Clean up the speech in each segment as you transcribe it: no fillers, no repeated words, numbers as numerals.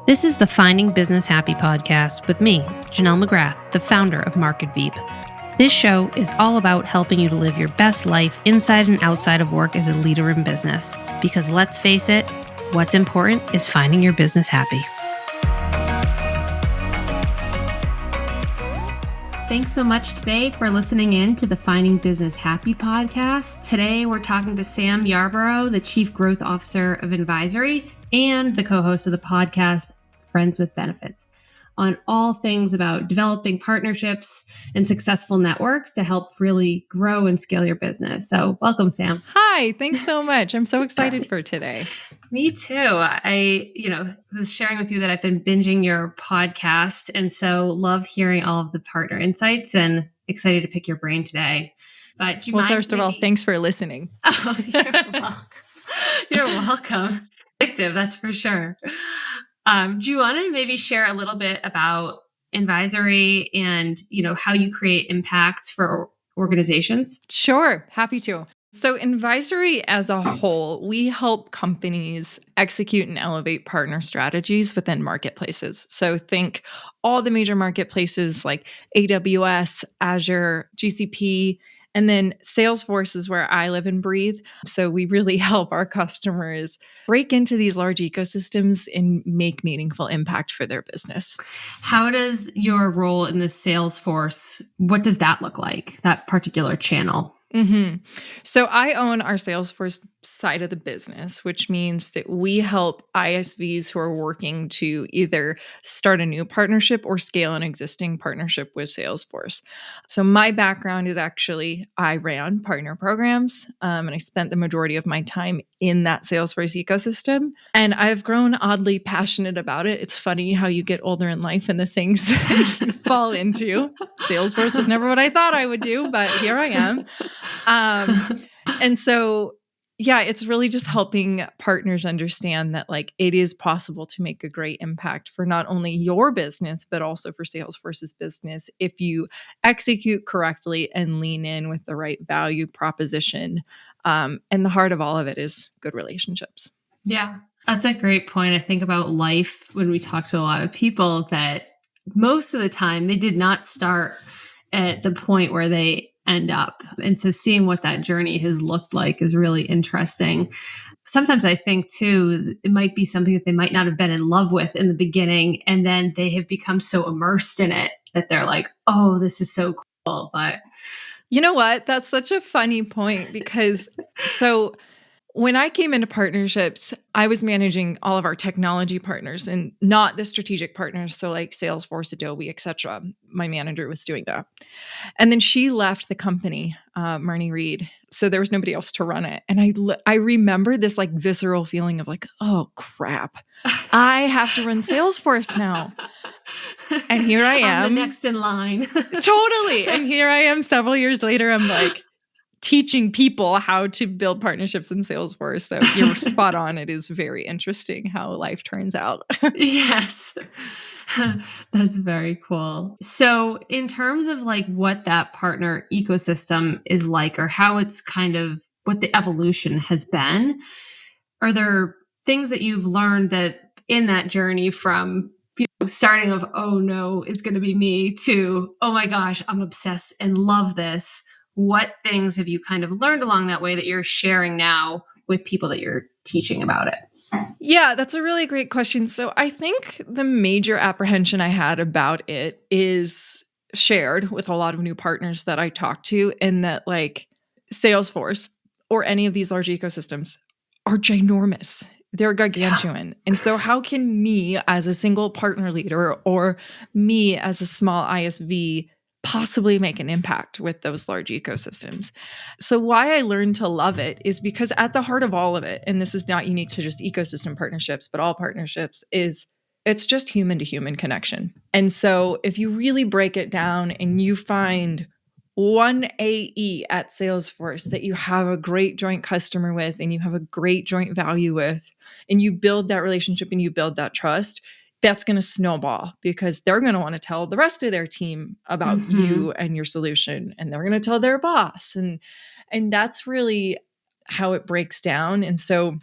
This is the Finding Business Happy podcast with me, Janelle McGrath, the founder of Market Veep. This show is all about helping you to live your best life inside and outside of work as a leader in business. Because let's face it, what's important is finding your business happy. Thanks so much today for listening in to the Finding Business Happy podcast. Today we're talking to Sam Yarborough, the Chief Growth Officer of Invisory and the co-host of the podcast, Friends with Benefits, on all things about developing partnerships and successful networks to help really grow and scale your business. So welcome, Sam. Hi, thanks so much. I'm so excited for today. Me too. I was sharing with you that I've been binging your podcast, and so love hearing all of the partner insights and excited to pick your brain today. But do you mind first of all, thanks for listening. Oh, you're welcome. You're welcome. Addictive, that's for sure. Do you want to maybe share a little bit about Invisory and, how you create impact for organizations? Sure, happy to. So Invisory as a whole, we help companies execute and elevate partner strategies within marketplaces. So think all the major marketplaces like AWS, Azure, GCP, and then Salesforce is where I live and breathe. So we really help our customers break into these large ecosystems and make meaningful impact for their business. How does your role in the Salesforce, what does that look like, that particular channel? So I own our Salesforce side of the business, which means that we help ISVs who are working to either start a new partnership or scale an existing partnership with Salesforce. So my background is actually I ran partner programs, and I spent the majority of my time in that Salesforce ecosystem. And I've grown oddly passionate about it. It's funny how you get older in life and the things that you fall into. Salesforce was never what I thought I would do, but here I am. And so, yeah, it's really just helping partners understand that it is possible to make a great impact for not only your business, but also for Salesforce's business if you execute correctly and lean in with the right value proposition. And the heart of all of it is good relationships. Yeah, that's a great point. I think about life when we talk to a lot of people that most of the time they did not start at the point where they end up. And so seeing what that journey has looked like is really interesting. Sometimes I think too, it might be something that they might not have been in love with in the beginning. And then they have become so immersed in it that they're like, oh, this is so cool. But you know what? That's such a funny point because when I came into partnerships, I was managing all of our technology partners and not the strategic partners. So like Salesforce, Adobe, et cetera. My manager was doing that. And then she left the company, Marnie Reed. So there was nobody else to run it. And I remember this visceral feeling of oh crap, I have to run Salesforce now. And here I am. I'm the next in line. Totally. And here I am several years later. I'm teaching people how to build partnerships in Salesforce. So you're spot on. It is very interesting how life turns out. Yes. That's very cool. So in terms of what that partner ecosystem is like, or how it's what the evolution has been, are there things that you've learned that in that journey from starting of, oh no, it's going to be me, to, oh my gosh, I'm obsessed and love this? What things have you learned along that way that you're sharing now with people that you're teaching about it? Yeah, that's a really great question. So I think the major apprehension I had about it is shared with a lot of new partners that I talk to, in that Salesforce or any of these large ecosystems are ginormous. They're gargantuan. Yeah. And so how can me as a single partner leader or me as a small ISV possibly make an impact with those large ecosystems? So why I learned to love it is because at the heart of all of it, and this is not unique to just ecosystem partnerships, but all partnerships, is it's just human to human connection. And so if you really break it down and you find one AE at Salesforce that you have a great joint customer with and you have a great joint value with, and you build that relationship and you build that trust, that's going to snowball because they're going to want to tell the rest of their team about you and your solution, and they're going to tell their boss. And that's really how it breaks down. And so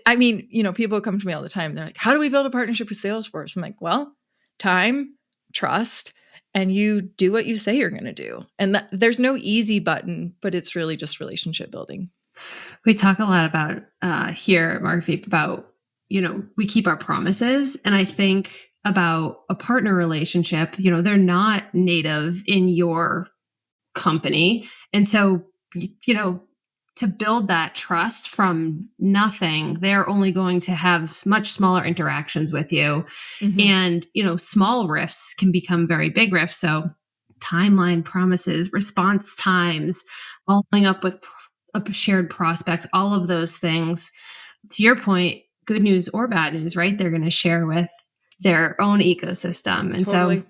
I mean, people come to me all the time. They're like, how do we build a partnership with Salesforce? I'm like, well, time, trust, and you do what you say you're going to do. And there's no easy button, but it's really just relationship building. We talk a lot about here at Market about, we keep our promises. And I think about a partner relationship, they're not native in your company. And so, to build that trust from nothing, they're only going to have much smaller interactions with you. Mm-hmm. And, small rifts can become very big rifts. So timeline promises, response times, following up with a shared prospect, all of those things. To your point, good news or bad news, right? They're going to share with their own ecosystem. And Totally. so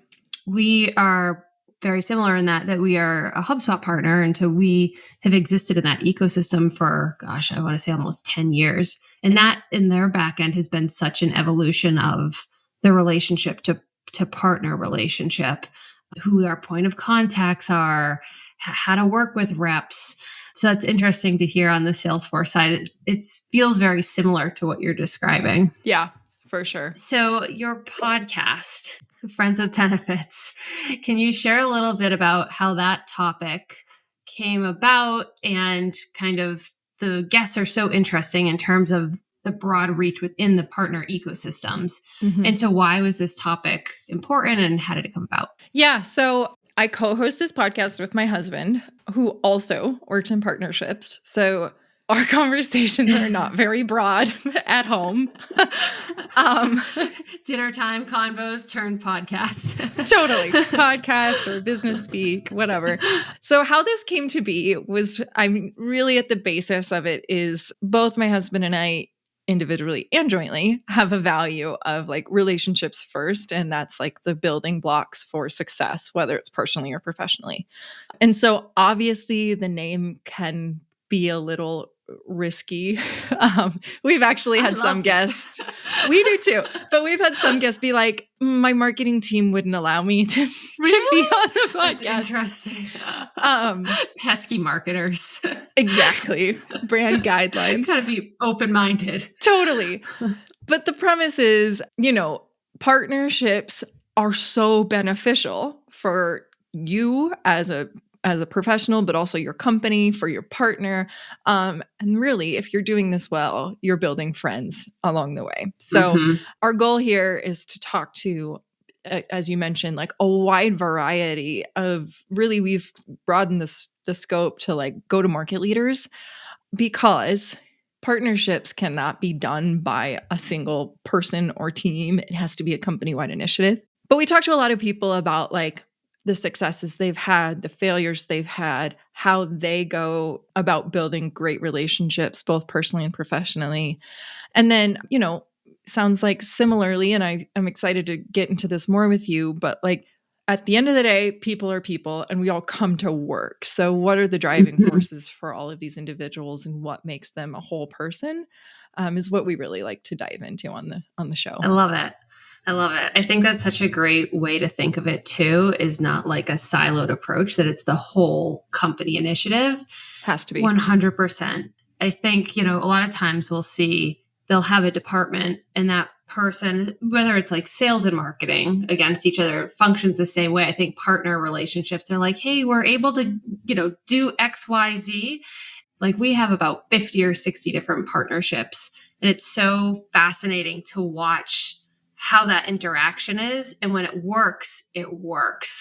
we are very similar in that we are a HubSpot partner. And so we have existed in that ecosystem for, gosh, I want to say almost 10 years. And that in their backend has been such an evolution of the relationship to partner relationship, who our point of contacts are, how to work with reps. So that's interesting to hear on the Salesforce side. It feels very similar to what you're describing. Yeah, for sure. So your podcast, Friends with Benefits, can you share a little bit about how that topic came about, and kind of the guests are so interesting in terms of the broad reach within the partner ecosystems. Mm-hmm. And so why was this topic important, and how did it come about? Yeah. So I co-host this podcast with my husband, who also works in partnerships. So our conversations are not very broad at home. Dinner time convos turned podcast. Totally. Podcast or business speak, whatever. So how this came to be was, I'm really at the basis of it is both my husband and I individually and jointly have a value of like relationships first. And that's like the building blocks for success, whether it's personally or professionally. And so obviously the name can be a little risky. We've actually had some guests. We do too. But we've had some guests be like, my marketing team wouldn't allow me to be on the podcast. That's interesting. Pesky marketers. Exactly. Brand guidelines. Gotta be open-minded. Totally. But the premise is, partnerships are so beneficial for you as a professional, but also your company, for your partner. And really, if you're doing this well, you're building friends along the way. So our goal here is to talk to, as you mentioned, like a wide variety of, really, we've broadened the scope to like go-to-market leaders, because partnerships cannot be done by a single person or team. It has to be a company-wide initiative. But we talk to a lot of people about like the successes they've had, the failures they've had, how they go about building great relationships, both personally and professionally. And then, sounds like similarly, and I'm excited to get into this more with you, but like at the end of the day, people are people and we all come to work. So what are the driving forces for all of these individuals, and what makes them a whole person is what we really like to dive into on the show. I love it. I think that's such a great way to think of it too, is not like a siloed approach, that it's the whole company initiative. Has to be. 100%. I think, a lot of times they'll have a department, and that person, whether it's like sales and marketing against each other, functions the same way. I think partner relationships, they're like, hey, we're able to, do X, Y, Z. Like we have about 50 or 60 different partnerships. And it's so fascinating to watch how that interaction is. And when it works,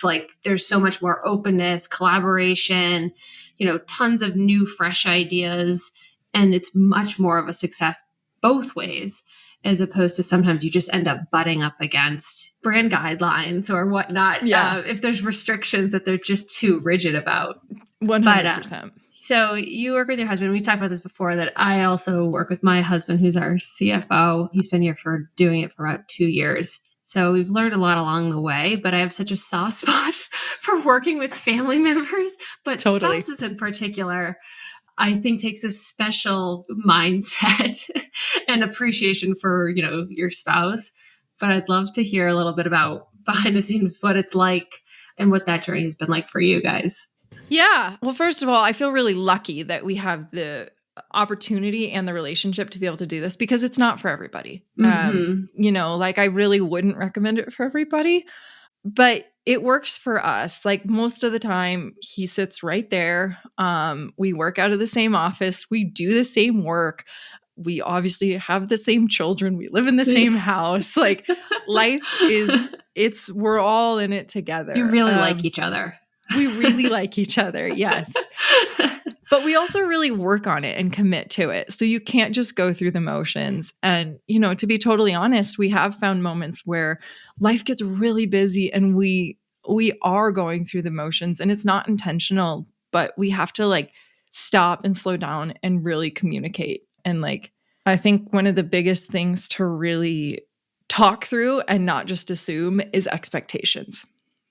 Like there's so much more openness, collaboration, tons of new, fresh ideas. And it's much more of a success both ways, as opposed to sometimes you just end up butting up against brand guidelines or whatnot. Yeah. If there's restrictions that they're just too rigid about. 100%. So you work with your husband. We've talked about this before, that I also work with my husband, who's our CFO. He's been here doing it for about 2 years. So we've learned a lot along the way, but I have such a soft spot for working with family members, but Totally. spouses in particular, I think takes a special mindset and appreciation for, your spouse. But I'd love to hear a little bit about behind the scenes, what it's like and what that journey has been like for you guys. Yeah. Well, first of all, I feel really lucky that we have the opportunity and the relationship to be able to do this because it's not for everybody. Mm-hmm. Like I really wouldn't recommend it for everybody, but it works for us. Like most of the time he sits right there. We work out of the same office. We do the same work. We obviously have the same children. We live in the same house. Like life is, we're all in it together. You really like each other. We really like each other. Yes. But we also really work on it and commit to it. So you can't just go through the motions. And, to be totally honest, we have found moments where life gets really busy and we are going through the motions and it's not intentional, but we have to like stop and slow down and really communicate. And like, I think one of the biggest things to really talk through and not just assume is expectations.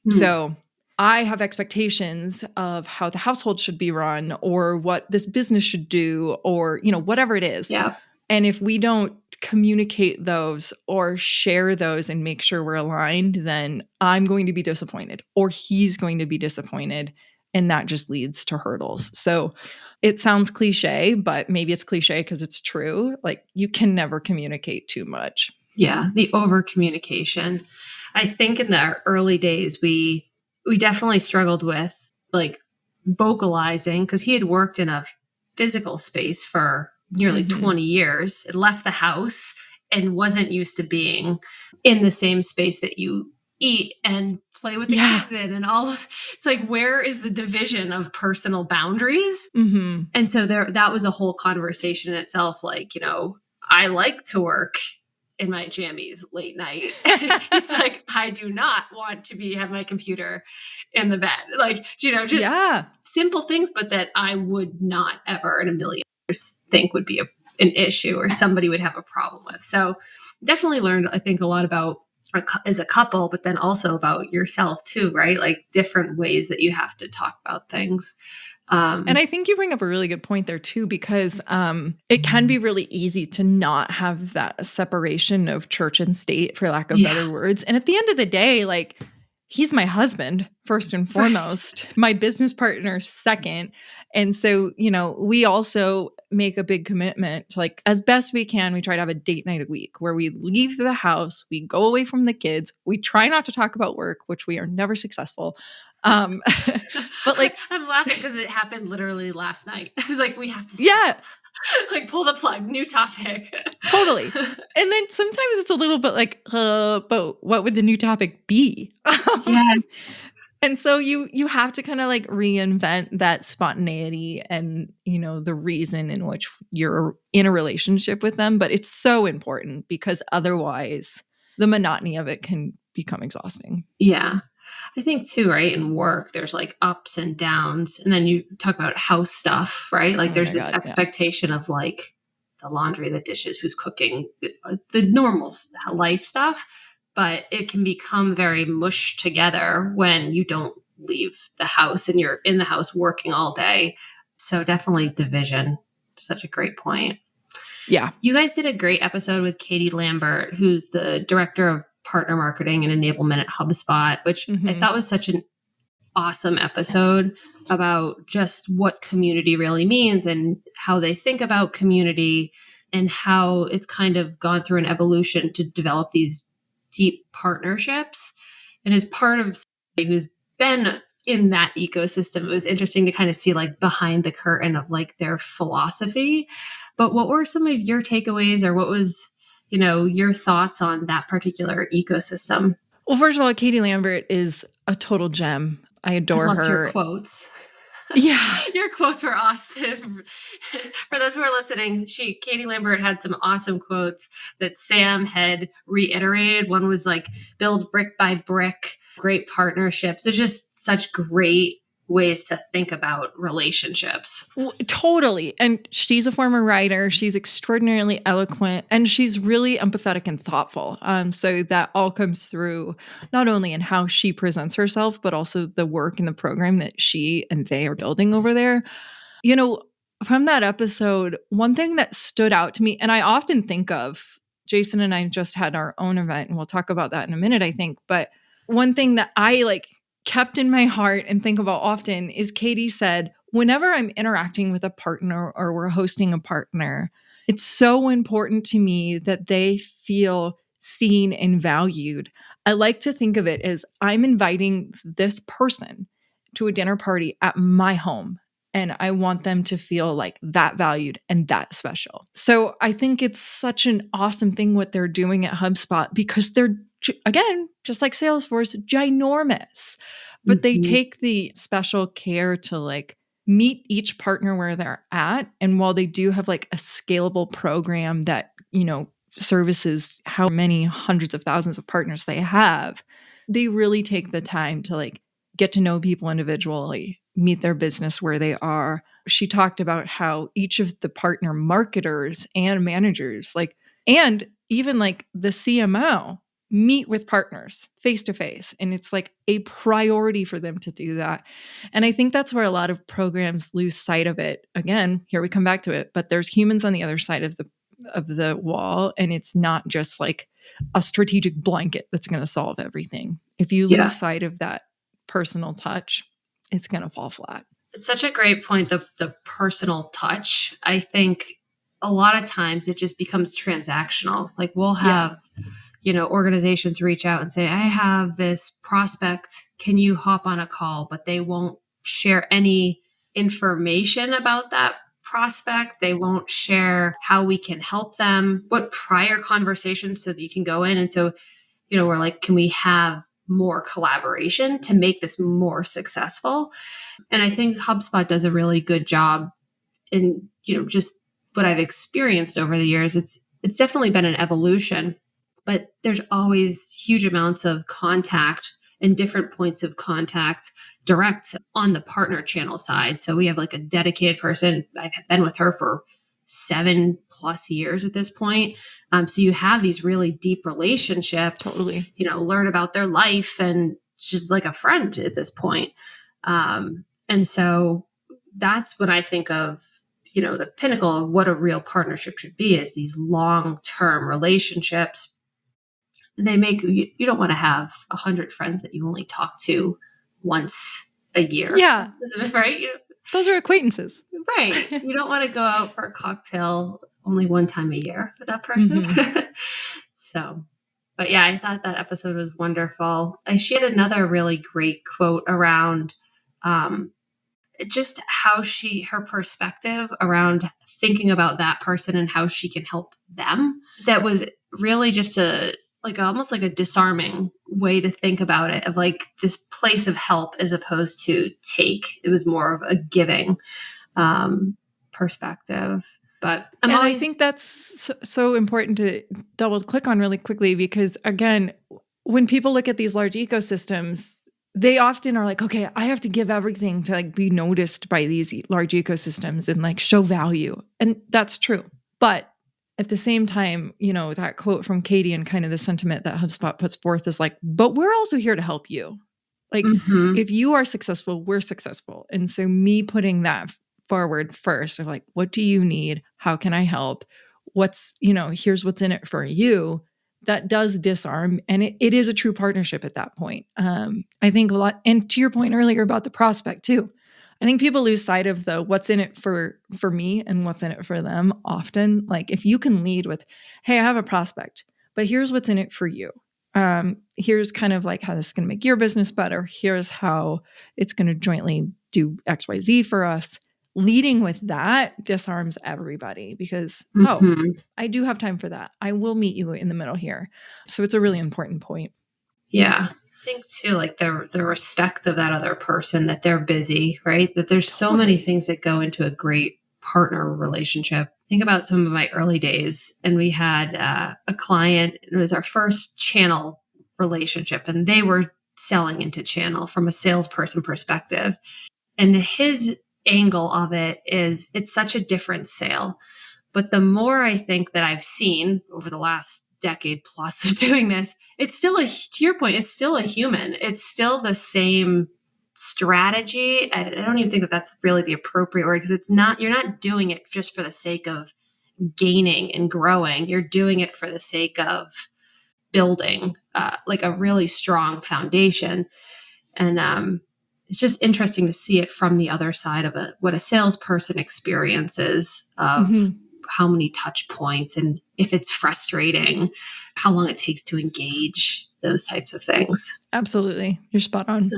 So I have expectations of how the household should be run or what this business should do or, whatever it is. Yeah. And if we don't communicate those or share those and make sure we're aligned, then I'm going to be disappointed or he's going to be disappointed. And that just leads to hurdles. So it sounds cliche, but maybe it's cliche because it's true. Like you can never communicate too much. Yeah. The over communication. I think in the early days, we definitely struggled with like vocalizing because he had worked in a physical space for nearly 20 years. It left the house and wasn't used to being in the same space that you eat and play with the kids in and all of it's like, where is the division of personal boundaries? And so that was a whole conversation in itself. Like, I like to work in my jammies late night. He's like, I do not want to have my computer in the bed. Like, just simple things, but that I would not ever in a million years think would be an issue or somebody would have a problem with. So definitely learned, I think, a lot about as a couple, but then also about yourself too, right? Like different ways that you have to talk about things. And I think you bring up a really good point there too, because it can be really easy to not have that separation of church and state, for lack of better words. And at the end of the day, like he's my husband, first and foremost, my business partner, second. And so, we also make a big commitment to like, as best we can, we try to have a date night a week where we leave the house, we go away from the kids. We try not to talk about work, which we are never successful. But like, I'm laughing because it happened literally last night. I was like, we have to like pull the plug, new topic. Totally. And then sometimes it's a little bit like, but what would the new topic be? Yes. And so you have to kind of like reinvent that spontaneity and, the reason in which you're in a relationship with them. But it's so important because otherwise the monotony of it can become exhausting. Yeah. I think too, right? In work, there's like ups and downs. And then you talk about house stuff, right? Like there's this expectation of like the laundry, the dishes, who's cooking, the normal life stuff. But it can become very mushed together when you don't leave the house and you're in the house working all day. So definitely division. Such a great point. Yeah. You guys did a great episode with Katie Lambert, who's the director of partner marketing and enablement at HubSpot, which I thought was such an awesome episode about just what community really means and how they think about community and how it's kind of gone through an evolution to develop these deep partnerships. And as part of somebody who's been in that ecosystem, it was interesting to kind of see like behind the curtain of like their philosophy. But what were some of your takeaways, or what was, your thoughts on that particular ecosystem? Well, first of all, Katie Lambert is a total gem. I adore her. Your quotes. Yeah. Your quotes were awesome. For those who are listening, Katie Lambert had some awesome quotes that Sam had reiterated. One was like, build brick by brick, great partnerships. They're just such great ways to think about relationships. Well, totally. And she's a former writer. She's extraordinarily eloquent and she's really empathetic and thoughtful. So that all comes through not only in how she presents herself, but also the work and the program that she and they are building over there. From that episode, one thing that stood out to me, and I often think of, Jason and I just had our own event and we'll talk about that in a minute, I think. But one thing that I kept in my heart and think about often is Katie said, whenever I'm interacting with a partner or we're hosting a partner, it's so important to me that they feel seen and valued. I like to think of it as I'm inviting this person to a dinner party at my home, and I want them to feel like that valued and that special. So I think it's such an awesome thing what they're doing at HubSpot, because they're, again, just like Salesforce, ginormous, but they Mhm. take the special care to like meet each partner where they're at. And while they do have like a scalable program that, services how many hundreds of thousands of partners they have, they really take the time to like get to know people individually, meet their business where they are. She talked about how each of the partner marketers and managers, and even like the CMO, meet with partners face to face. And it's like a priority for them to do that. And I think that's where a lot of programs lose sight of it. Again, here we come back to it, but there's humans on the other side of the wall, and it's not just like a strategic blanket that's going to solve everything. If you Yeah. lose sight of that personal touch, it's going to fall flat. It's such a great point, the personal touch. I think a lot of times it just becomes transactional. Like we'll have, organizations reach out and say, I have this prospect. Can you hop on a call? But they won't share any information about that prospect. They won't share how we can help them, what prior conversations so that you can go in. And so, we're like, can we have more collaboration to make this more successful? And I think HubSpot does a really good job in, just what I've experienced over the years. It's definitely been an evolution, but there's always huge amounts of contact and different points of contact direct on the partner channel side. So we have like a dedicated person. I've been with her for 7+ years at this point. So you have these really deep relationships, Totally. Learn about their life, and she's like a friend at this point. And so that's what I think of, the pinnacle of what a real partnership should be, is these long-term relationships. They make, you don't want to have 100 friends that you only talk to once a year. Yeah. Right? Those are acquaintances. Right. You don't want to go out for a cocktail only one time a year with that person. Mm-hmm. So, but yeah, I thought that episode was wonderful. She had another really great quote around just how her perspective around thinking about that person and how she can help them. That was really just almost like a disarming way to think about it, of like this place of help as opposed to take. It was more of a giving perspective. But I think that's so important to double click on really quickly, because again, when people look at these large ecosystems, they often are like, okay, I have to give everything to like be noticed by these large ecosystems and like show value. And that's true. But at the same time, that quote from Katie and kind of the sentiment that HubSpot puts forth is like, but we're also here to help you. Like, if you are successful, we're successful. And so me putting that forward first of like, what do you need? How can I help? Here's what's in it for you. That does disarm. And it is a true partnership at that point. I think a lot, and to your point earlier about the prospect too, I think people lose sight of the what's in it for me and what's in it for them often. Like if you can lead with, hey, I have a prospect, but here's what's in it for you. Here's kind of like how this is going to make your business better. Here's how it's going to jointly do XYZ for us. Leading with that disarms everybody, because, I do have time for that. I will meet you in the middle here. So it's a really important point. Yeah. I think too, like the respect of that other person, that they're busy, right? That there's so many things that go into a great partner relationship. Think about some of my early days, and we had a client. It was our first channel relationship, and they were selling into channel from a salesperson perspective. And his angle of it is, it's such a different sale. But the more I think that I've seen over the last decade plus of doing this, it's still to your point, it's still a human. It's still the same strategy. I don't even think that that's really the appropriate word, because you're not doing it just for the sake of gaining and growing. You're doing it for the sake of building like a really strong foundation. And it's just interesting to see it from the other side of it, what a salesperson experiences of how many touch points, and if it's frustrating, how long it takes to engage, those types of things. Absolutely. You're spot on.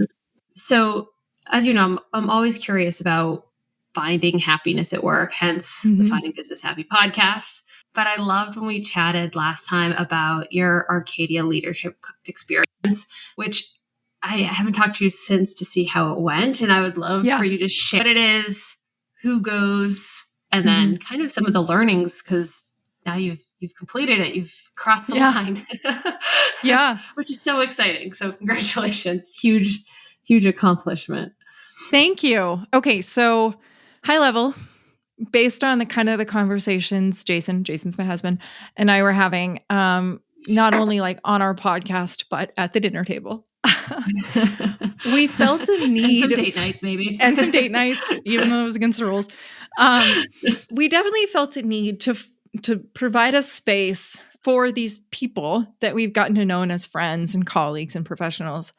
So, as you know, I'm always curious about finding happiness at work, hence the Finding Business Happy podcast. But I loved when we chatted last time about your Arcadia leadership experience, which I haven't talked to you since to see how it went. And I would love for you to share what it is, who goes, and then kind of some of the learnings, because now you've completed it. You've crossed the line. Which is so exciting. So congratulations. Huge accomplishment. Thank you. Okay. So high level, based on the kind of the conversations Jason's my husband, and I were having, not only like on our podcast, but at the dinner table. We felt a need. And some date nights, maybe. And some date nights, even though it was against the rules. We definitely felt a need to provide a space for these people that we've gotten to know as friends and colleagues and professionals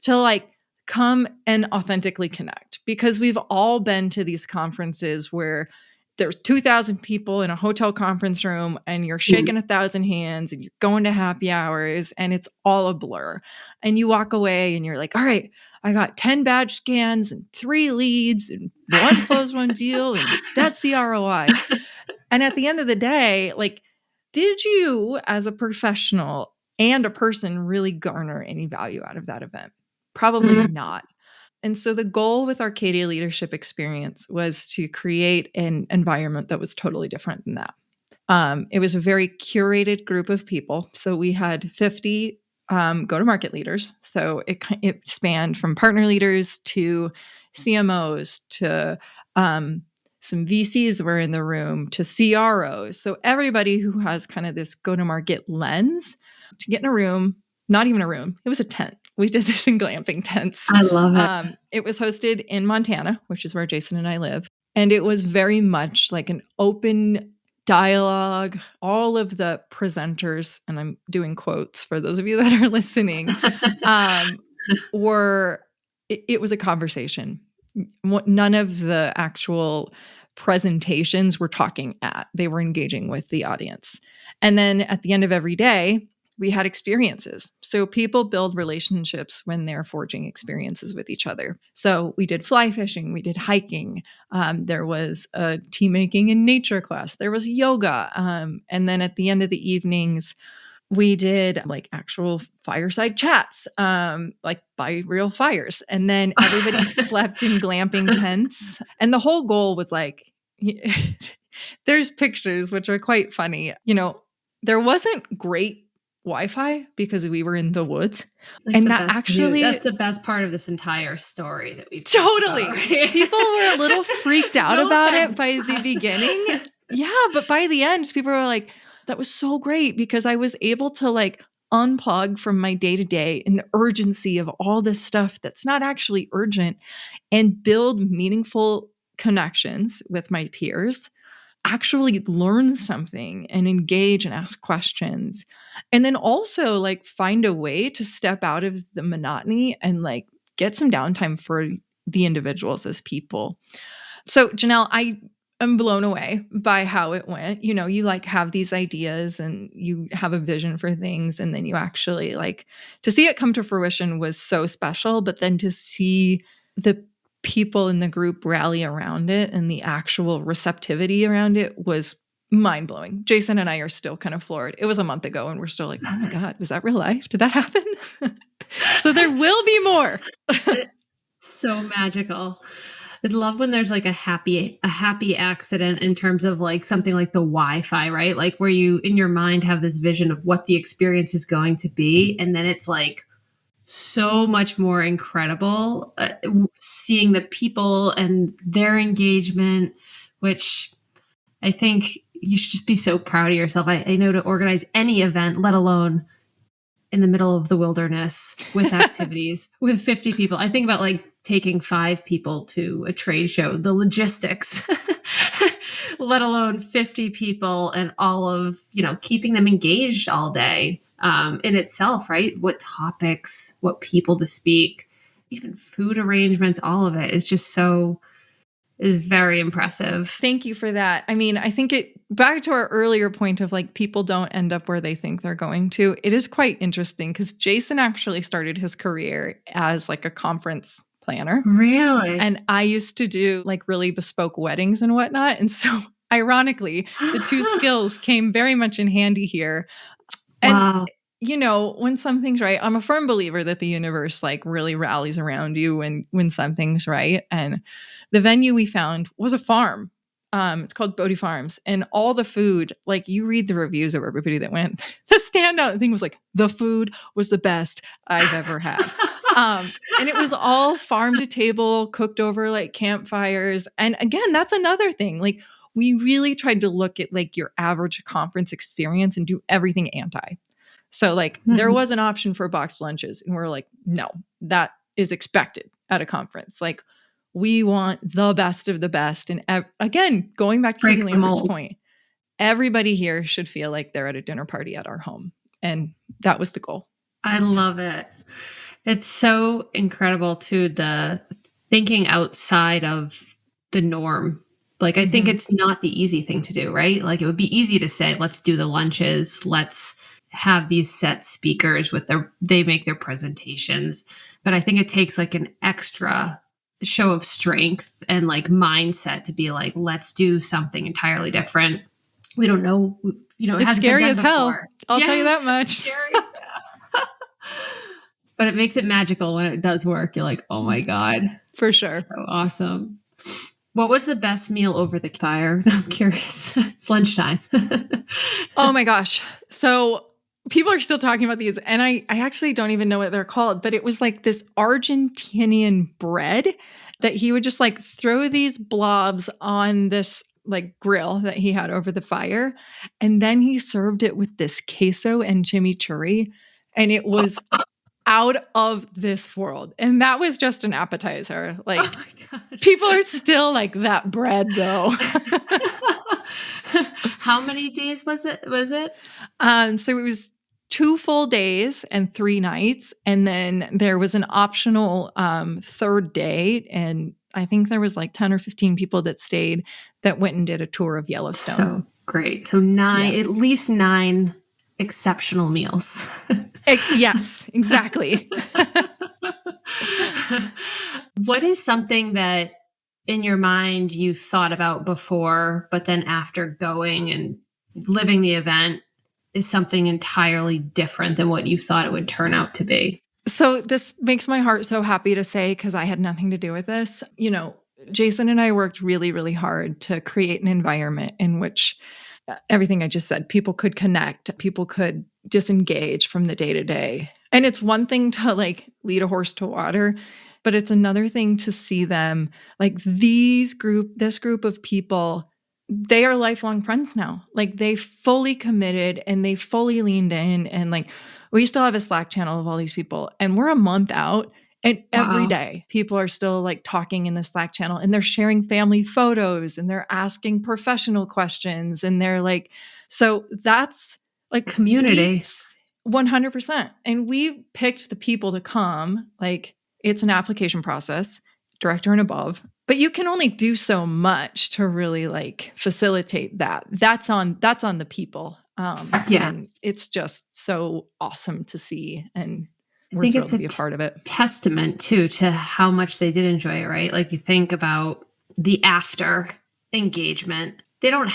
to like come and authentically connect, because we've all been to these conferences where there's 2,000 people in a hotel conference room and you're shaking 1,000 hands and you're going to happy hours and it's all a blur. And you walk away and you're like, all right, I got 10 badge scans and 3 leads and 1 closed one deal. And that's the ROI. And at the end of the day, like, did you as a professional and a person really garner any value out of that event? Probably not. And so the goal with Arcadia Leadership Experience was to create an environment that was totally different than that. It was a very curated group of people. So we had 50 go-to-market leaders. So it spanned from partner leaders to CMOs to some VCs were in the room to CROs. So everybody who has kind of this go-to-market lens to get in a room, not even a room, it was a tent. We did this in glamping tents. I love it. It was hosted in Montana, which is where Jason and I live. And it was very much like an open dialogue. All of the presenters, and I'm doing quotes for those of you that are listening, it was a conversation. None of the actual presentations were talking at. They were engaging with the audience. And then at the end of every day, we had experiences. So people build relationships when they're forging experiences with each other. So we did fly fishing, we did hiking. There was a tea making in nature class. There was yoga. And then at the end of the evenings, we did like actual fireside chats, like by real fires. And then everybody slept in glamping tents. And the whole goal was like, there's pictures, which are quite funny. You know, there wasn't great Wi-Fi because we were in the woods. And that's the best part of this entire story that we've totally. People were a little freaked out about it by the beginning. Yeah, but by the end, people were like, that was so great because I was able to like unplug from my day-to-day and the urgency of all this stuff that's not actually urgent and build meaningful connections with my peers, actually learn something and engage and ask questions. And then also like find a way to step out of the monotony and like get some downtime for the individuals as people. So Janelle, I'm blown away by how it went. You know, you like have these ideas and you have a vision for things, and then you actually like to see it come to fruition was so special. But then to see the people in the group rally around it and the actual receptivity around it was mind-blowing. Jason and I are still kind of floored. It was a month ago and we're still like, oh my God, was that real life? Did that happen? So there will be more. So magical. I'd love when there's like a happy accident in terms of like something like the Wi-Fi, right? Like where you in your mind have this vision of what the experience is going to be. And then it's like so much more incredible seeing the people and their engagement, which I think you should just be so proud of yourself. I know to organize any event, let alone in the middle of the wilderness with activities with 50 people. I think about like taking 5 people to a trade show, the logistics, let alone 50 people and all of, you know, keeping them engaged all day in itself, right? What topics, what people to speak. even food arrangements, all of it is very impressive. Thank you for that. I mean, I think back to our earlier point of like people don't end up where they think they're going to. It is quite interesting because Jason actually started his career as like a conference planner. Really? And I used to do like really bespoke weddings and whatnot. And so ironically, the two skills came very much in handy here. Wow. And when something's right, I'm a firm believer that the universe like really rallies around you when something's right. And the venue we found was a farm. It's called Bodie Farms, and all the food, like you read the reviews of everybody that went, the standout thing was like, the food was the best I've ever had. And it was all farm to table, cooked over like campfires. And again, that's another thing. Like we really tried to look at like your average conference experience and do everything anti. So like there was an option for boxed lunches, and we're like, no, that is expected at a conference. Like we want the best of the best. And again, going back to Katie Lambert's point, everybody here should feel like they're at a dinner party at our home. And that was the goal. I love it. It's so incredible too, the thinking outside of the norm. Like, I think it's not the easy thing to do, right? Like it would be easy to say, let's do the lunches. Let's have these set speakers they make their presentations. But I think it takes like an extra show of strength and like mindset to be like, let's do something entirely different. We don't know, it's scary as hell. I'll tell you that much. But it makes it magical when it does work. You're like, oh my God. For sure. So awesome. What was the best meal over the fire? I'm curious. It's lunchtime. Oh my gosh. So people are still talking about these, and I actually don't even know what they're called, but it was like this Argentinian bread that he would just like throw these blobs on this like grill that he had over the fire. And then he served it with this queso and chimichurri. And it was out of this world. And that was just an appetizer. Like people are still like that bread though. How many days was it? So it was 2 full days and 3 nights. And then there was an optional third day. And I think there was like 10 or 15 people that stayed that went and did a tour of Yellowstone. So great. So at least 9 exceptional meals. Yes, exactly. What is something that in your mind you thought about before, but then after going and living the event is something entirely different than what you thought it would turn out to be? So this makes my heart so happy to say, because I had nothing to do with this. Jason and I worked really, really hard to create an environment in which everything I just said, people could connect, people could disengage from the day to day. And it's one thing to like lead a horse to water, but it's another thing to see them like this group of people, they are lifelong friends now. Like they fully committed and they fully leaned in. And like, we still have a Slack channel of all these people, and we're a month out. And every day people are still like talking in the Slack channel, and they're sharing family photos, and they're asking professional questions. And they're like, so that's like community. 100%. And we picked the people to come. Like it's an application process, director and above, but you can only do so much to really like facilitate that. That's on the people. And it's just so awesome to see. And we're thrilled to be a part of it. Testament too to how much they did enjoy it, right? Like you think about the after engagement. They're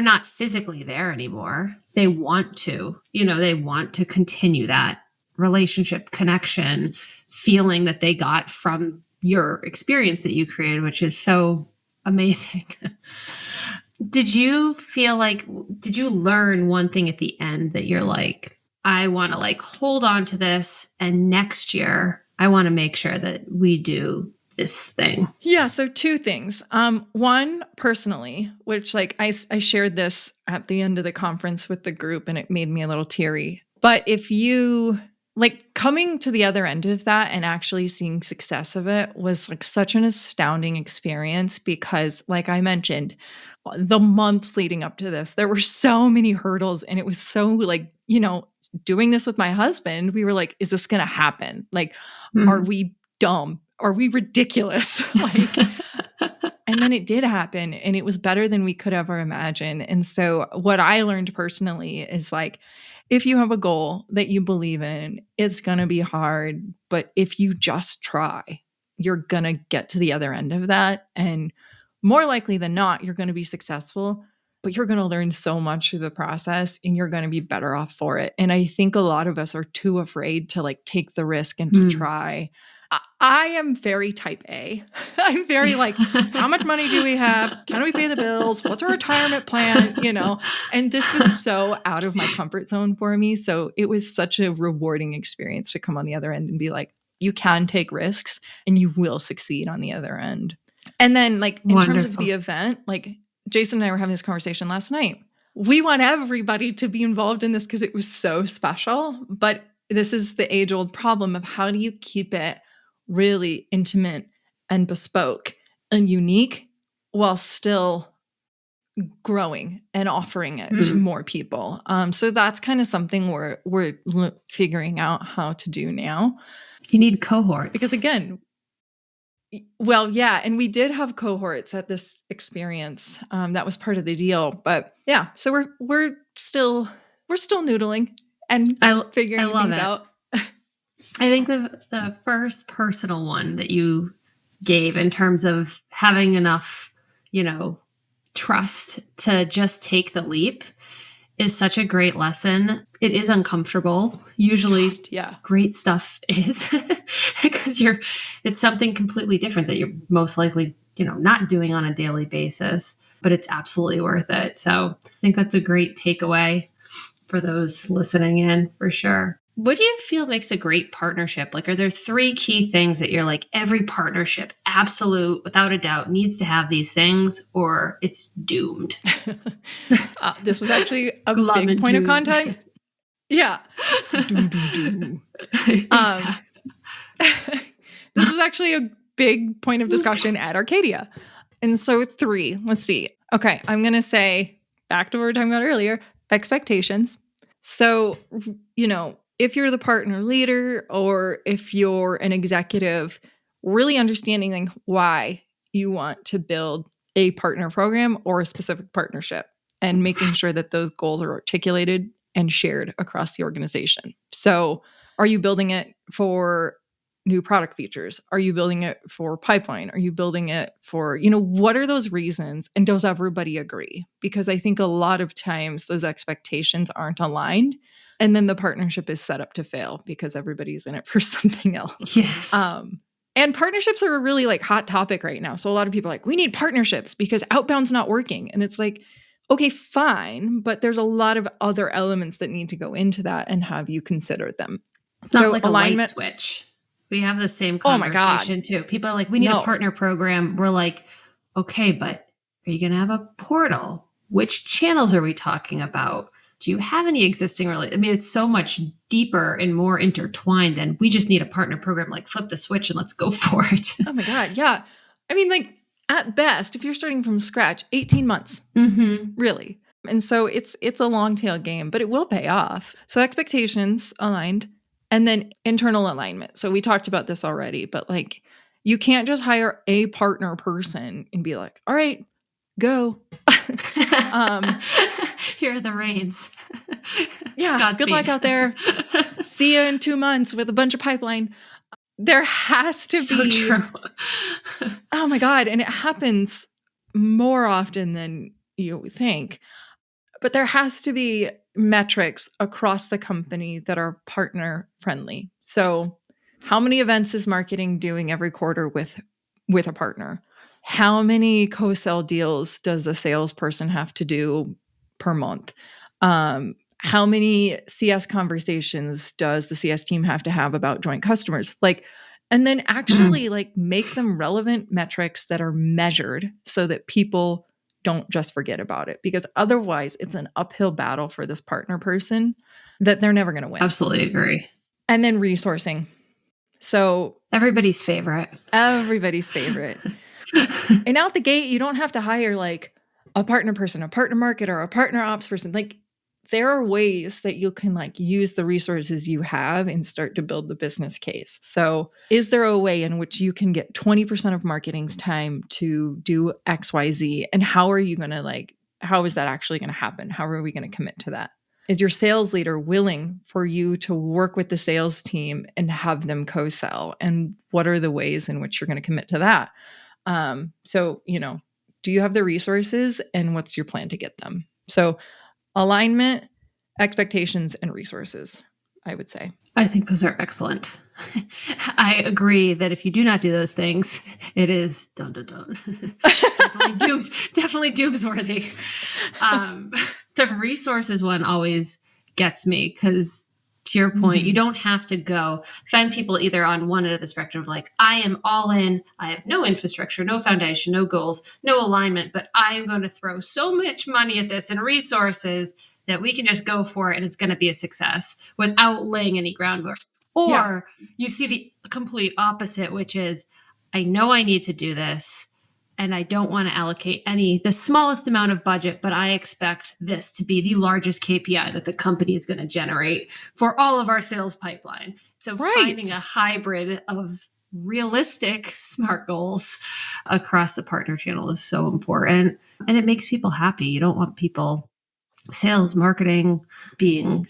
not physically there anymore. They want to, they want to continue that relationship connection, feeling that they got from your experience that you created, which is so amazing. Did you learn one thing at the end that you're like, I want to like hold on to this, and next year I want to make sure that we do this thing? Yeah. So 2 things. One, personally, which like I shared this at the end of the conference with the group, and it made me a little teary. But if you like coming to the other end of that and actually seeing success of it was like such an astounding experience, because like I mentioned, the months leading up to this, there were so many hurdles, and it was so like, doing this with my husband, we were like, is this going to happen? Like, are we dumb? Are we ridiculous? And then it did happen, and it was better than we could ever imagine. And so what I learned personally is like, if you have a goal that you believe in, it's going to be hard, but if you just try, you're going to get to the other end of that. And more likely than not, you're going to be successful, but you're going to learn so much through the process and you're going to be better off for it. And I think a lot of us are too afraid to like take the risk and to try. I am very type A. I'm very like, how much money do we have? Can we pay the bills? What's our retirement plan? And this was so out of my comfort zone for me. So it was such a rewarding experience to come on the other end and be like, you can take risks and you will succeed on the other end. And then like in terms of the event, like Jason and I were having this conversation last night. We want everybody to be involved in this because it was so special. But this is the age-old problem of how do you keep it really intimate and bespoke and unique while still growing and offering it to more people. So that's kind of something we're figuring out how to do now. You need cohorts. Because again, well, yeah, and we did have cohorts at this experience. That was part of the deal. But yeah, so we're still noodling and figuring things out. I think the first personal one that you gave in terms of having enough, trust to just take the leap is such a great lesson. It is uncomfortable. Usually, great stuff is because it's something completely different that you're most likely, not doing on a daily basis, but it's absolutely worth it. So I think that's a great takeaway for those listening in for sure. What do you feel makes a great partnership? Like, are there 3 key things that you're like, every partnership, absolute, without a doubt, needs to have these things or it's doomed? This was actually a big point of contact. Yeah. This was actually a big point of discussion at Arcadia. And so 3, let's see. Okay, I'm going to say, back to what we were talking about earlier, expectations. So, if you're the partner leader or if you're an executive, really understanding why you want to build a partner program or a specific partnership and making sure that those goals are articulated and shared across the organization. So are you building it for new product features? Are you building it for pipeline? Are you building it for, what are those reasons? And does everybody agree? Because I think a lot of times those expectations aren't aligned. And then the partnership is set up to fail because everybody's in it for something else. Yes. And partnerships are a really like hot topic right now. So a lot of people are like, we need partnerships because outbound's not working. And it's like, okay, fine. But there's a lot of other elements that need to go into that and have you consider them. It's not like alignment. A light switch. We have the same conversation too. People are like, we need a partner program. We're like, okay, but are you going to have a portal? Which channels are we talking about? Do you have any existing it's so much deeper and more intertwined than we just need a partner program, like flip the switch and let's go for it. Oh my God. Yeah. At best, if you're starting from scratch, 18 months, really. And so it's a long tail game, but it will pay off. So expectations aligned and then internal alignment. So we talked about this already, but like you can't just hire a partner person and be like, all right, go. Here are the reins. Yeah. Godspeed. Good luck out there. See you in 2 months with a bunch of pipeline. There has to be. True. Oh my God. And it happens more often than you think. But there has to be metrics across the company that are partner friendly. So how many events is marketing doing every quarter with a partner? How many co-sell deals does a salesperson have to do per month? How many CS conversations does the CS team have to have about joint customers? And then actually make them relevant metrics that are measured so that people don't just forget about it, because otherwise it's an uphill battle for this partner person that they're never going to win. Absolutely agree. And then resourcing. So everybody's favorite. And out the gate, you don't have to hire like a partner person, a partner marketer, a partner ops person. Like there are ways that you can like use the resources you have and start to build the business case. So is there a way in which you can get 20% of marketing's time to do XYZ? And how are you going to like, how is that actually going to happen? How are we going to commit to that? Is your sales leader willing for you to work with the sales team and have them co-sell? And what are the ways in which you're going to commit to that? So, do you have the resources and what's your plan to get them? So alignment, expectations, and resources, I would say. I think those are excellent. I agree that if you do not do those things, it is dun dun dun. definitely doomsworthy. The resources one always gets me because, to your point, you don't have to go find people either on one end of the spectrum of like, I am all in, I have no infrastructure, no foundation, no goals, no alignment, but I am going to throw so much money at this and resources that we can just go for it and it's going to be a success without laying any groundwork. Or you see the complete opposite, which is, I know I need to do this and I don't want to allocate the smallest amount of budget, but I expect this to be the largest KPI that the company is going to generate for all of our sales pipeline. So finding a hybrid of realistic SMART goals across the partner channel is so important. And it makes people happy. You don't want people, sales, marketing, being,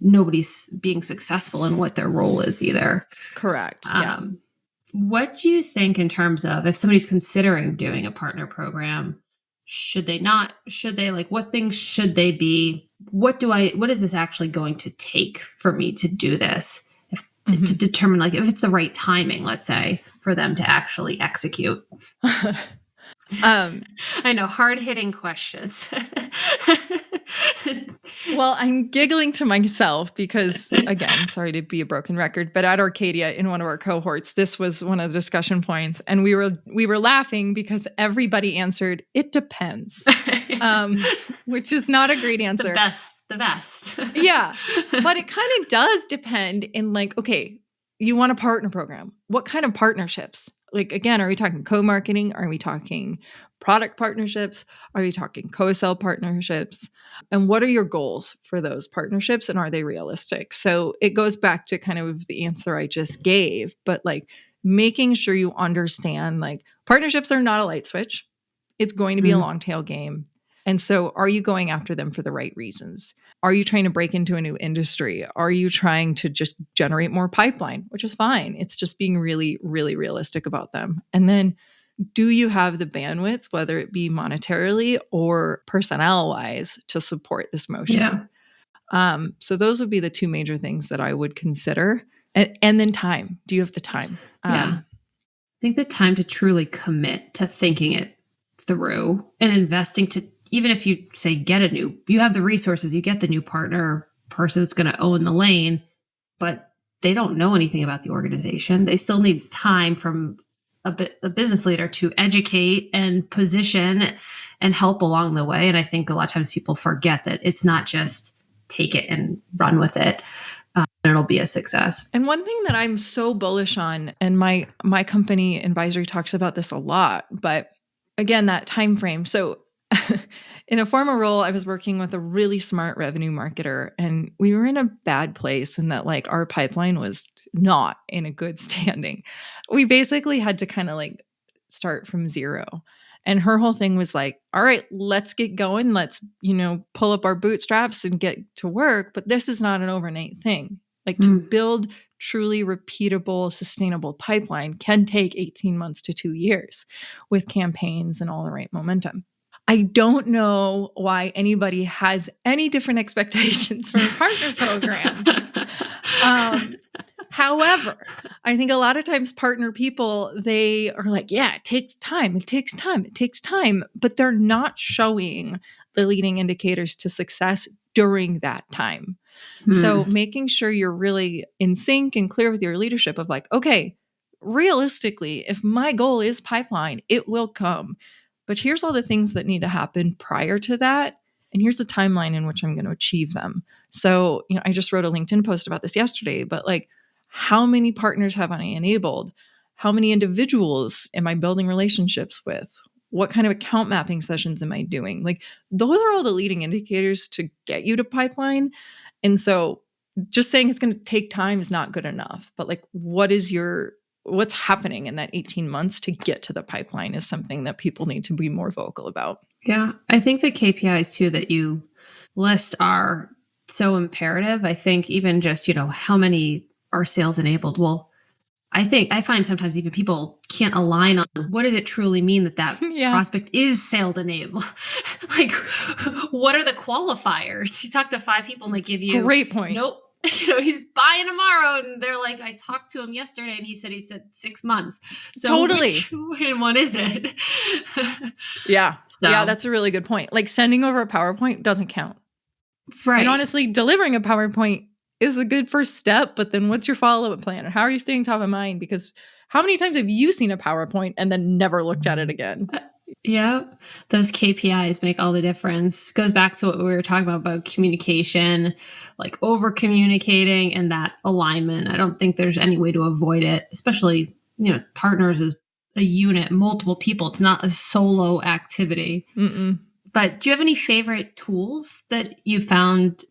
nobody's being successful in what their role is either. Correct. What do you think in terms of if somebody's considering doing a partner program, should they, like, what things should they be? What is this actually going to take for me to do this? To determine like if it's the right timing, let's say, for them to actually execute. I know, hard-hitting questions. Well, I'm giggling to myself because, again, sorry to be a broken record, but at Arcadia in one of our cohorts, this was one of the discussion points, and we were laughing because everybody answered, "It depends," which is not a great answer. The best. Yeah, but it kind of does depend in like, okay, you want a partner program. What kind of partnerships? Like, again, are we talking co-marketing? Are we talking product partnerships? Are we talking co-sell partnerships? And what are your goals for those partnerships? And are they realistic? So it goes back to kind of the answer I just gave, but like making sure you understand like partnerships are not a light switch. It's going to be a long tail game. And so are you going after them for the right reasons? Are you trying to break into a new industry? Are you trying to just generate more pipeline, which is fine. It's just being really, really realistic about them. And then do you have the bandwidth, whether it be monetarily or personnel-wise, to support this motion? Yeah. So those would be the two major things that I would consider. And then time. Do you have the time? I think the time to truly commit to thinking it through and investing to, even if you say you have the resources, you get the new partner person that's going to own the lane, but they don't know anything about the organization. They still need time from a business leader to educate and position and help along the way. And I think a lot of times people forget that it's not just take it and run with it. And it'll be a success. And one thing that I'm so bullish on, and my company Invisory talks about this a lot, but again, that time frame. So in a former role, I was working with a really smart revenue marketer, and we were in a bad place in that like our pipeline was not in a good standing. We basically had to kind of like start from zero. And her whole thing was like, all right, let's get going. Let's, pull up our bootstraps and get to work. But this is not an overnight thing. Like to build truly repeatable, sustainable pipeline can take 18 months to 2 years with campaigns and all the right momentum. I don't know why anybody has any different expectations for a partner program. However, I think a lot of times partner people, they are like, yeah, it takes time, but they're not showing the leading indicators to success during that time. So making sure you're really in sync and clear with your leadership of like, okay, realistically, if my goal is pipeline, it will come. But here's all the things that need to happen prior to that. And here's the timeline in which I'm going to achieve them. So, I just wrote a LinkedIn post about this yesterday, but like, how many partners have I enabled? How many individuals am I building relationships with? What kind of account mapping sessions am I doing? Like, those are all the leading indicators to get you to pipeline. And so just saying it's going to take time is not good enough. But like, what's happening in that 18 months to get to the pipeline is something that people need to be more vocal about. Yeah. I think the KPIs too that you list are so imperative. I think even just, how many are sales enabled? Well, I find sometimes even people can't align on what does it truly mean that Yeah. prospect is sales enabled? Like, what are the qualifiers? You talk to 5 people and they give you, Great point. nope, he's buying tomorrow. And they're like, I talked to him yesterday and he said 6 months. So Totally. which one is it? Yeah. So, Yeah, that's a really good point. Like, sending over a PowerPoint doesn't count. right. And honestly, delivering a PowerPoint is a good first step, but then what's your follow-up plan? And how are you staying top of mind? Because how many times have you seen a PowerPoint and then never looked at it again? Yeah, those KPIs make all the difference. Goes back to what we were talking about communication, like over communicating and that alignment. I don't think there's any way to avoid it, especially, partners is a unit, multiple people. It's not a solo activity. Mm-mm. But do you have any favorite tools that you found,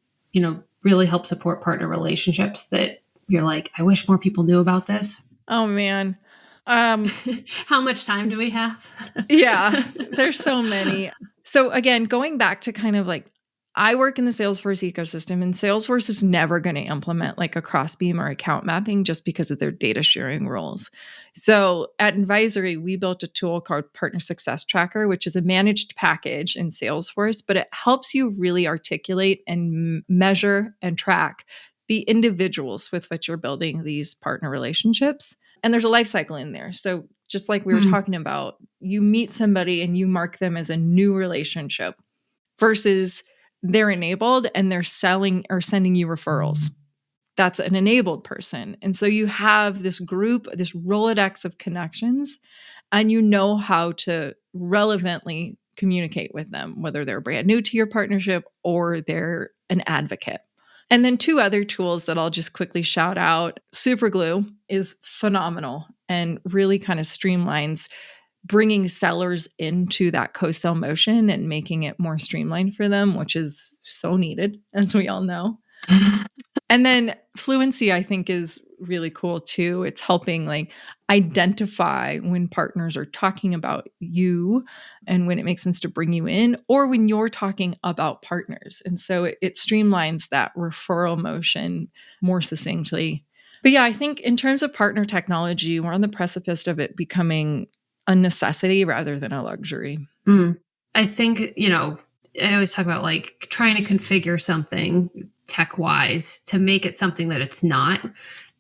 really help support partner relationships that you're like, I wish more people knew about this? Oh, man. How much time do we have? Yeah, there's so many. So again, going back to kind of like, I work in the Salesforce ecosystem, and Salesforce is never going to implement like a crossbeam or account mapping just because of their data sharing rules. So at Invisory, we built a tool called Partner Success Tracker, which is a managed package in Salesforce, but it helps you really articulate and measure and track the individuals with which you're building these partner relationships. And there's a life cycle in there. So just like we were talking about, you meet somebody and you mark them as a new relationship versus they're enabled and they're selling or sending you referrals. That's an enabled person. And so you have this group, this Rolodex of connections, and you know how to relevantly communicate with them, whether they're brand new to your partnership or they're an advocate. And then 2 other tools that I'll just quickly shout out. Superglue is phenomenal and really kind of streamlines bringing sellers into that co-sell motion and making it more streamlined for them, which is so needed, as we all know. And then Fluency, I think, is really cool too. It's helping like identify when partners are talking about you and when it makes sense to bring you in, or when you're talking about partners. And so it streamlines that referral motion more succinctly. But yeah, I think in terms of partner technology, we're on the precipice of it becoming a necessity rather than a luxury. I think, I always talk about like trying to configure something tech wise to make it something that it's not.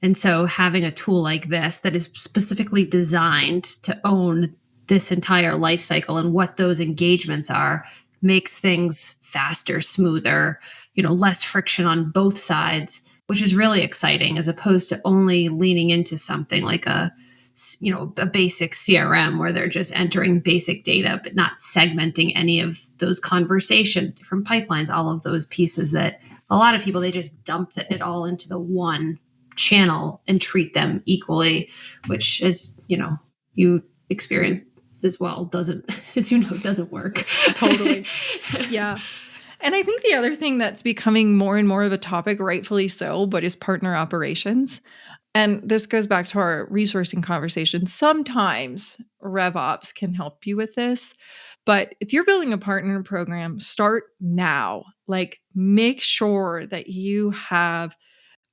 And so having a tool like this that is specifically designed to own this entire life cycle and what those engagements are makes things faster, smoother, less friction on both sides, which is really exciting as opposed to only leaning into something like a basic CRM where they're just entering basic data, but not segmenting any of those conversations, different pipelines, all of those pieces that a lot of people, they just dump it all into the one channel and treat them equally, which is, you experience as well, doesn't work. Totally. Yeah. And I think the other thing that's becoming more and more of a topic, rightfully so, but is partner operations. And this goes back to our resourcing conversation. Sometimes RevOps can help you with this. But if you're building a partner program, start now. Like, make sure that you have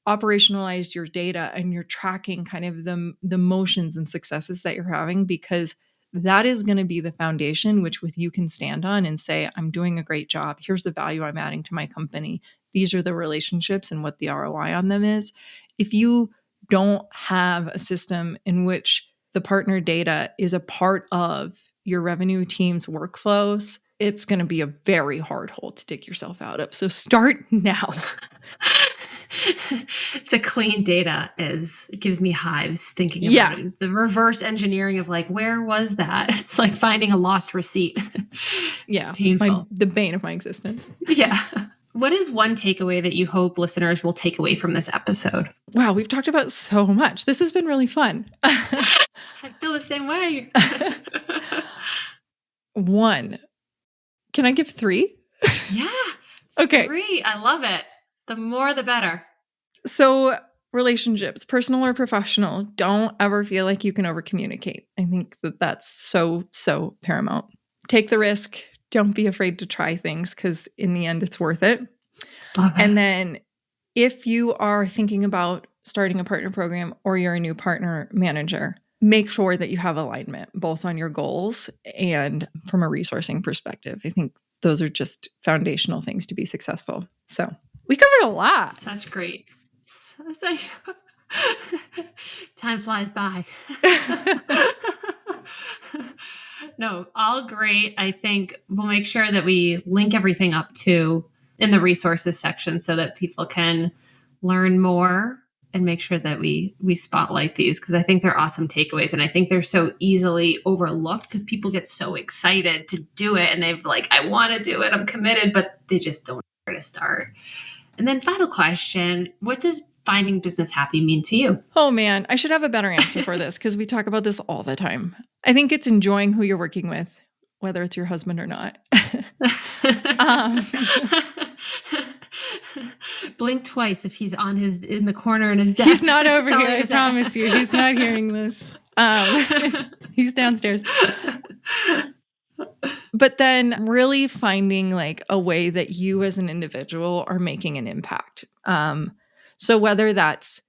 operationalized your data and you're tracking kind of the motions and successes that you're having, because that is going to be the foundation which with you can stand on and say, I'm doing a great job. Here's the value I'm adding to my company. These are the relationships and what the ROI on them is. If you don't have a system in which the partner data is a part of your revenue team's workflows, it's going to be a very hard hole to dig yourself out of. So start now. To clean data it gives me hives thinking about it. The reverse engineering of like, where was that? It's like finding a lost receipt. Yeah. Painful. The bane of my existence. Yeah. What is one takeaway that you hope listeners will take away from this episode? Wow, we've talked about so much. This has been really fun. I feel the same way. 1. Can I give 3? Yeah. Okay. 3. I love it. The more, the better. So relationships, personal or professional, don't ever feel like you can over-communicate. I think that that's so paramount. Take the risk. Don't be afraid to try things because in the end, it's worth it. Love it. And then if you are thinking about starting a partner program or you're a new partner manager, make sure that you have alignment, both on your goals and from a resourcing perspective. I think those are just foundational things to be successful. So we covered a lot. Such great. Time flies by. No, all great. I think we'll make sure that we link everything up to in the resources section so that people can learn more and make sure that we spotlight these, because I think they're awesome takeaways. And I think they're so easily overlooked because people get so excited to do it and they've like, I want to do it, I'm committed, but they just don't know where to start. And then final question, what does finding business happy mean to you? Oh man, I should have a better answer for this because we talk about this all the time. I think it's enjoying who you're working with, whether it's your husband or not. Blink twice if he's in the corner in his desk. He's not over here, I promise you. He's not hearing this. He's downstairs. But then really finding like a way that you as an individual are making an impact. So whether that's,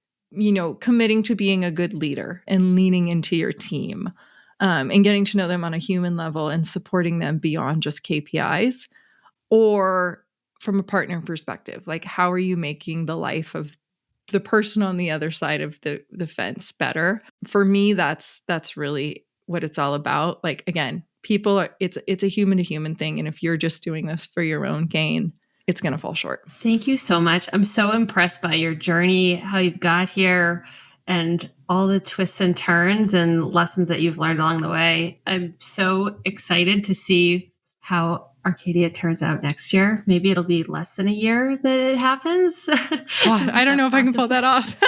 committing to being a good leader and leaning into your team, and getting to know them on a human level and supporting them beyond just KPIs, or from a partner perspective, like how are you making the life of the person on the other side of the fence better? For me, that's really what it's all about. Like, again, it's a human to human thing. And if you're just doing this for your own gain, it's going to fall short. Thank you so much. I'm so impressed by your journey, how you've got here, and all the twists and turns and lessons that you've learned along the way. I'm so excited to see how Arcadia turns out next year. Maybe it'll be less than a year that it happens. God, I don't know if I can pull that off.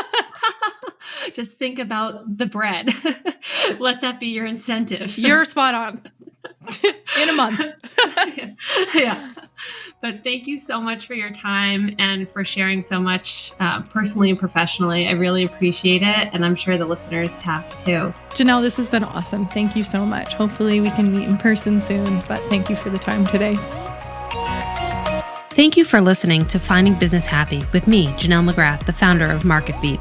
Just think about the bread. Let that be your incentive. You're spot on. In a month. Yeah. But thank you so much for your time and for sharing so much personally and professionally. I really appreciate it. And I'm sure the listeners have too. Janelle, this has been awesome. Thank you so much. Hopefully we can meet in person soon, but thank you for the time today. Thank you for listening to Finding Business Happy with me, Janelle McGrath, the founder of Market Veep.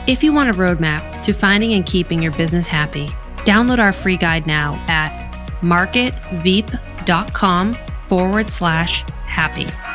If you want a roadmap to finding and keeping your business happy, download our free guide now at marketveep.com/happy.